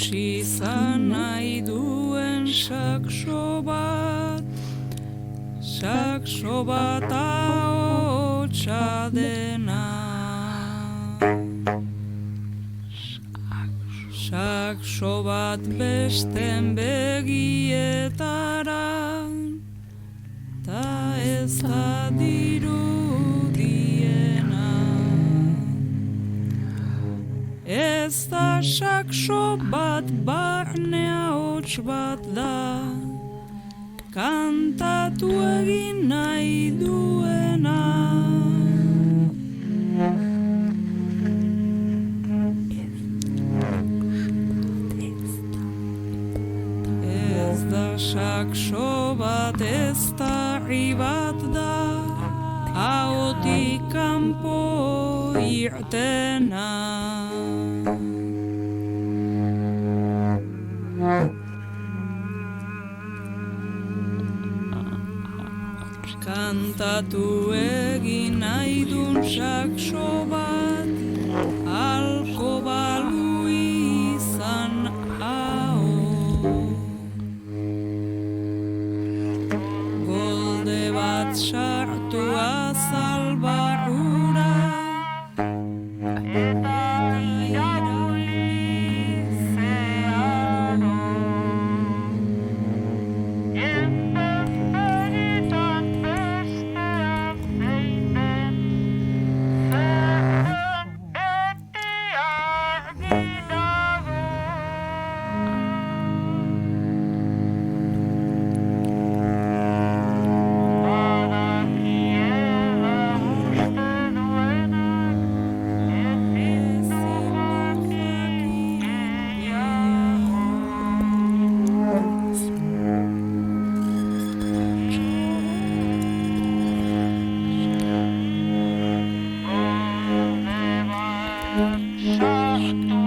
Utsi izan nahi duen sakso bat ahotsa dena. Sakso bat besten begietara, ta ez da dirudiena. Ez da sakso bat barne ahots bat da, kantatu egin nahi duena. Ez da sakso bat, ez da bat da, ahotik kanpo irtena. Kantatu egin nahi dun sakso bat, halko balu izan aho. Golde bat sartu azal barrura, eta irauli zeharo. Sartu